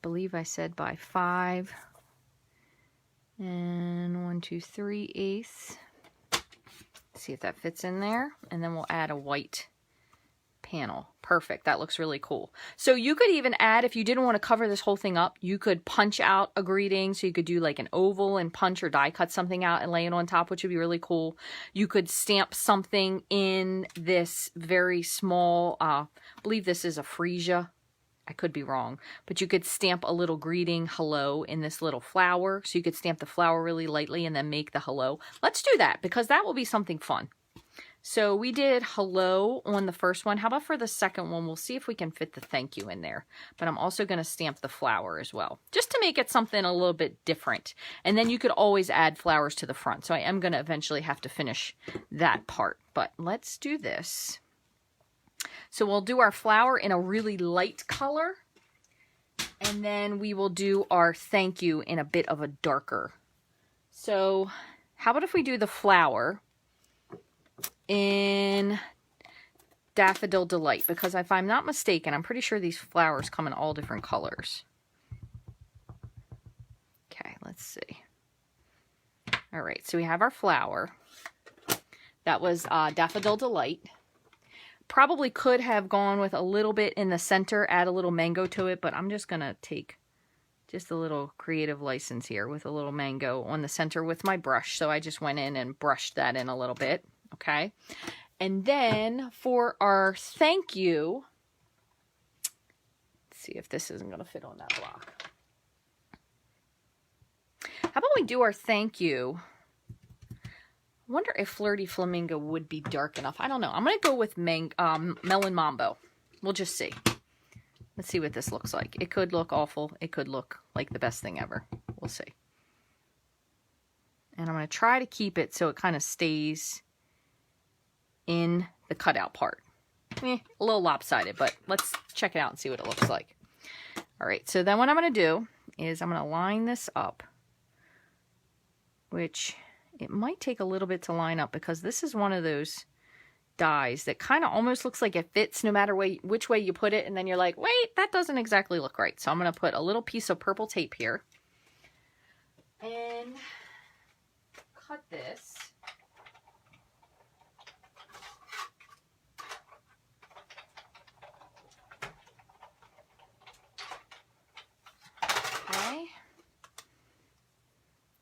believe I said by 5 and 1, 2, 3/8. See if that fits in there, and then we'll add a white panel. Perfect. That looks really cool. So you could even add, if you didn't want to cover this whole thing up, you could punch out a greeting. So you could do like an oval and punch or die cut something out and lay it on top, which would be really cool. You could stamp something in this very small, I believe this is a freesia. I could be wrong, but you could stamp a little greeting hello in this little flower. So you could stamp the flower really lightly and then make the hello. Let's do that because that will be something fun. So we did hello on the first one. How about for the second one? We'll see if we can fit the thank you in there. But I'm also going to stamp the flower as well, just to make it something a little bit different. And then you could always add flowers to the front. So I am going to eventually have to finish that part. But let's do this. So we'll do our flower in a really light color. And then we will do our thank you in a bit of a darker. So how about if we do the flower in Daffodil Delight, because if I'm not mistaken, I'm pretty sure these flowers come in all different colors. Okay, let's see. All right, so we have our flower. That was Daffodil Delight. Probably could have gone with a little bit in the center, add a little mango to it, but I'm just going to take just a little creative license here with a little mango on the center with my brush. So I just went in and brushed that in a little bit. Okay, and then for our thank you, let's see if this isn't going to fit on that block. How about we do our thank you? I wonder if Flirty Flamingo would be dark enough. I don't know. I'm going to go with Melon Mambo. We'll just see. Let's see what this looks like. It could look awful. It could look like the best thing ever. We'll see. And I'm going to try to keep it so it kind of stays in the cutout part. A little lopsided, but let's check it out and see what it looks like. All right, so then what I'm going to do is I'm going to line this up, which it might take a little bit to line up because this is one of those dies that kind of almost looks like it fits no matter which way you put it, and then you're like, wait, that doesn't exactly look right. So I'm going to put a little piece of purple tape here and cut this.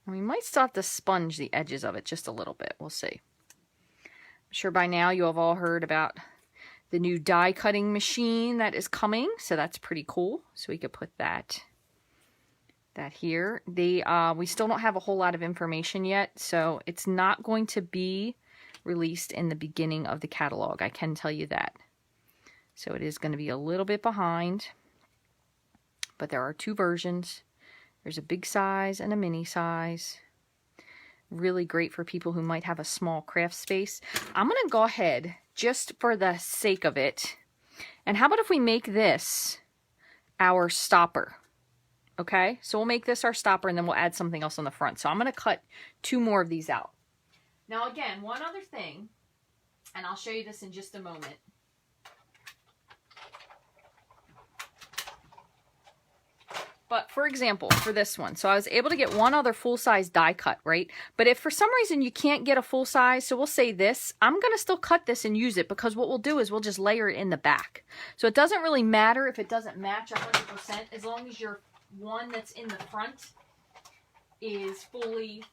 We might still have to sponge the edges of it just a little bit. We'll see. I'm sure by now you have all heard about the new die cutting machine that is coming. So that's pretty cool. So we could put that here. We still don't have a whole lot of information yet. So it's not going to be released in the beginning of the catalog. I can tell you that. So it is going to be a little bit behind. But there are 2 versions. There's a big size and a mini size. Really great for people who might have a small craft space. I'm going to go ahead, just for the sake of it, and how about if we make this our stopper? Okay, so we'll make this our stopper and then we'll add something else on the front. So I'm going to cut 2 more of these out. Now again, one other thing, and I'll show you this in just a moment. But for example, for this one, so I was able to get one other full-size die cut, right? But if for some reason you can't get a full size, so we'll say this, I'm going to still cut this and use it because what we'll do is we'll just layer it in the back. So it doesn't really matter if it doesn't match 100% as long as your one that's in the front is fully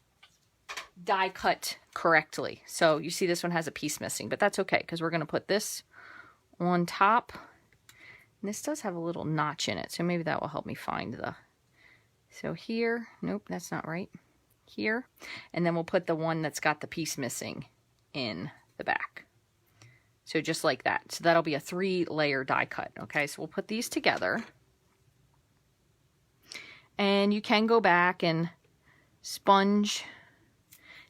die cut correctly. So you see this one has a piece missing, but that's okay because we're going to put this on top. And this does have a little notch in it, so maybe that will help me find the... So here, nope, that's not right. Here, and then we'll put the one that's got the piece missing in the back. So just like that. So that'll be a 3-layer die cut. Okay, so we'll put these together. And you can go back and sponge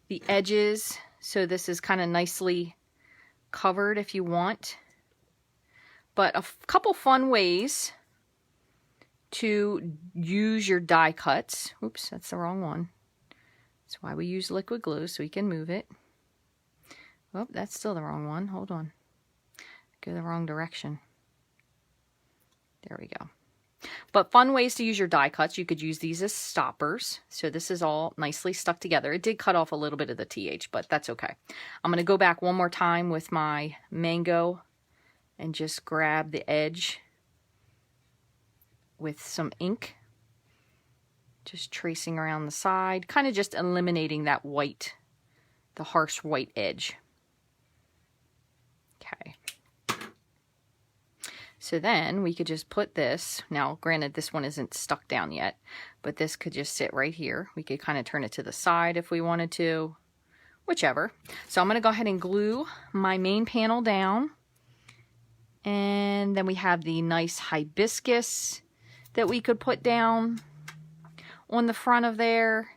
the edges so this is kind of nicely covered if you want. But a couple fun ways to use your die cuts. Oops, that's the wrong one. That's why we use liquid glue, so we can move it. Oh, that's still the wrong one. Hold on. Go the wrong direction. There we go. But fun ways to use your die cuts. You could use these as stoppers. So this is all nicely stuck together. It did cut off a little bit of the TH, but that's okay. I'm going to go back one more time with my mango and just grab the edge with some ink. Just tracing around the side, kind of just eliminating that white, the harsh white edge. Okay. So then we could just put this, now granted this one isn't stuck down yet, but this could just sit right here. We could kind of turn it to the side if we wanted to, whichever. So I'm going to go ahead and glue my main panel down. And then we have the nice hibiscus that we could put down on the front of there.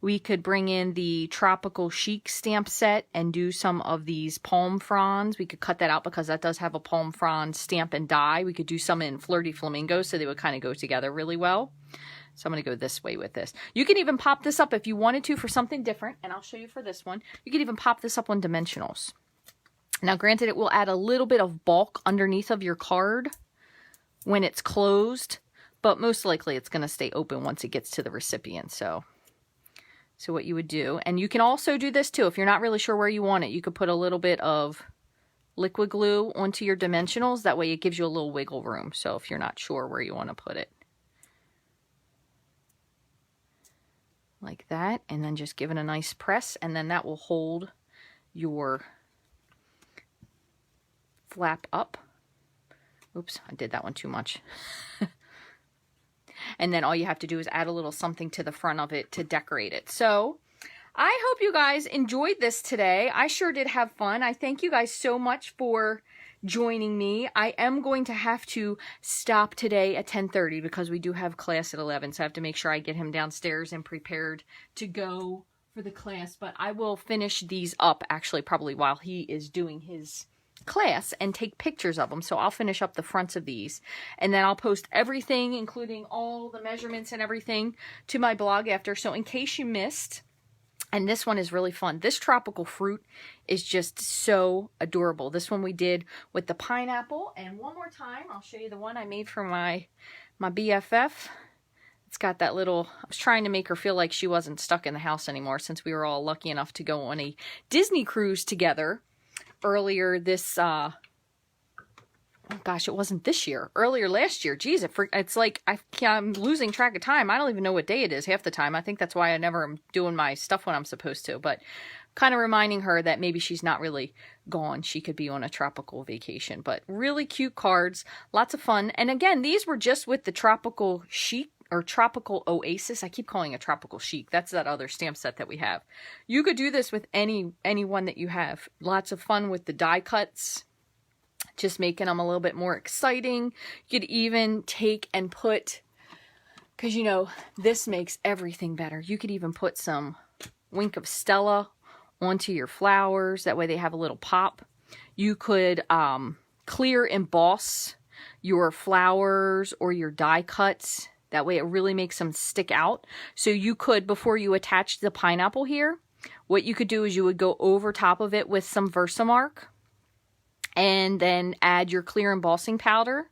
We could bring in the Tropical Chic stamp set and do some of these palm fronds. We could cut that out because that does have a palm frond stamp and die. We could do some in Flirty Flamingo so they would kind of go together really well. So I'm going to go this way with this. You can even pop this up if you wanted to for something different, and I'll show you for this one. You could even pop this up on dimensionals. Now granted, it will add a little bit of bulk underneath of your card when it's closed, but most likely it's going to stay open once it gets to the recipient. So what you would do, and you can also do this too, if you're not really sure where you want it, you could put a little bit of liquid glue onto your dimensionals. That way it gives you a little wiggle room. So if you're not sure where you want to put it. Like that, and then just give it a nice press, and then that will hold your flap up. Oops, I did that one too much. And then all you have to do is add a little something to the front of it to decorate it. So I hope you guys enjoyed this today. I sure did have fun. I thank you guys so much for joining me. I am going to have to stop today at 10:30 because we do have class at 11. So I have to make sure I get him downstairs and prepared to go for the class. But I will finish these up actually probably while he is doing his class and take pictures of them. So I'll finish up the fronts of these, and then I'll post everything, including all the measurements and everything, to my blog after. So in case you missed, and this one is really fun. This tropical fruit is just so adorable. This one we did with the pineapple, and one more time I'll show you the one I made for my BFF. It's got that little, I was trying to make her feel like she wasn't stuck in the house anymore since we were all lucky enough to go on a Disney cruise together earlier this, oh gosh, it wasn't this year, earlier last year. Geez, it's like I'm losing track of time. I don't even know what day it is half the time. I think that's why I never am doing my stuff when I'm supposed to, but kind of reminding her that maybe she's not really gone. She could be on a tropical vacation, but really cute cards, lots of fun. And again, these were just with the Tropical Chic or Tropical Oasis. I keep calling it Tropical Chic. That's that other stamp set that we have. You could do this with any one that you have. Lots of fun with the die cuts, just making them a little bit more exciting. You could even take and put, because you know, this makes everything better. You could even put some Wink of Stella onto your flowers. That way they have a little pop. You could clear emboss your flowers or your die cuts. That way it really makes them stick out. So you could, before you attach the pineapple here, what you could do is you would go over top of it with some Versamark and then add your clear embossing powder,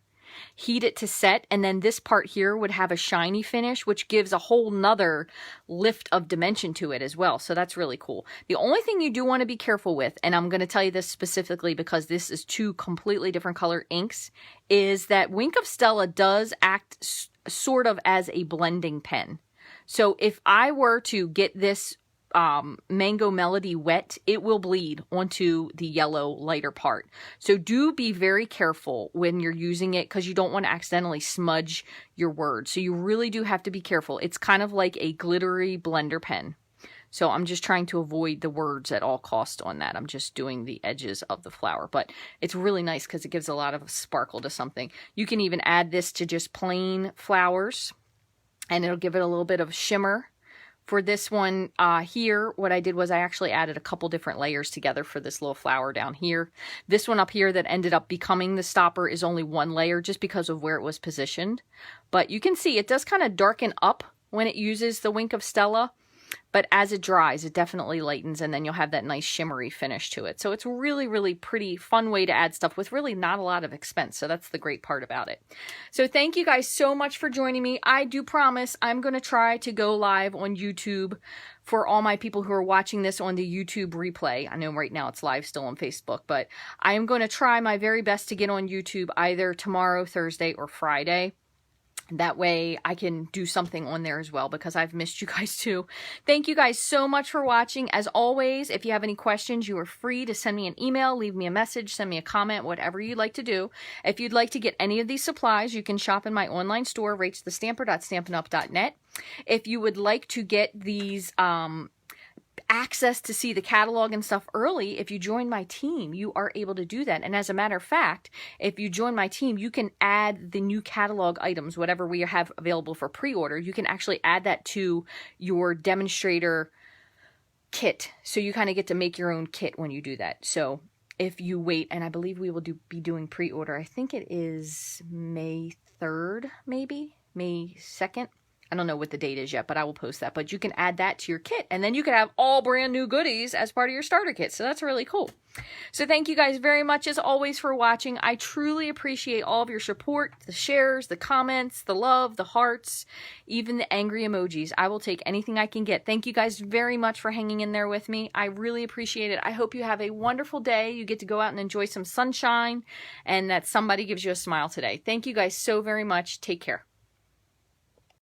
heat it to set, and then this part here would have a shiny finish, which gives a whole nother lift of dimension to it as well. So that's really cool. The only thing you do want to be careful with, and I'm going to tell you this specifically because this is two completely different color inks, is that Wink of Stella does act sort of as a blending pen. So if I were to get this Mango Melody wet, it will bleed onto the yellow lighter part. So do be very careful when you're using it because you don't want to accidentally smudge your words. So you really do have to be careful. It's kind of like a glittery blender pen. So I'm just trying to avoid the words at all cost on that. I'm just doing the edges of the flower, but it's really nice because it gives a lot of sparkle to something. You can even add this to just plain flowers and it'll give it a little bit of shimmer. For this one here, what I did was I actually added a couple different layers together for this little flower down here. This one up here that ended up becoming the stopper is only one layer just because of where it was positioned. But you can see it does kind of darken up when it uses the Wink of Stella. but as it dries, it definitely lightens, and then you'll have that nice shimmery finish to it. So it's really, really pretty, fun way to add stuff with really not a lot of expense. So that's the great part about it. So thank you guys so much for joining me. I do promise I'm going to try to go live on YouTube for all my people who are watching this on the YouTube replay. I know right now it's live still on Facebook, but I am going to try my very best to get on YouTube either tomorrow, Thursday, or Friday. That way I can do something on there as well, because I've missed you guys too. Thank you guys so much for watching. As always, if you have any questions, you are free to send me an email, leave me a message, send me a comment, whatever you'd like to do. If you'd like to get any of these supplies, you can shop in my online store, rachthestamper.stampinup.net. If you would like to get these access to see the catalog and stuff early, if you join my team, you are able to do that. And as a matter of fact, if you join my team, you can add the new catalog items, whatever we have available for pre-order. You can actually add that to your demonstrator kit. So you kind of get to make your own kit when you do that. So if you wait, and I believe we will be doing pre-order, I think it is May 3rd, maybe May 2nd. I don't know what the date is yet, but I will post that. But you can add that to your kit, and then you can have all brand new goodies as part of your starter kit. So that's really cool. So thank you guys very much, as always, for watching. I truly appreciate all of your support, the shares, the comments, the love, the hearts, even the angry emojis. I will take anything I can get. Thank you guys very much for hanging in there with me. I really appreciate it. I hope you have a wonderful day. You get to go out and enjoy some sunshine, and that somebody gives you a smile today. Thank you guys so very much. Take care.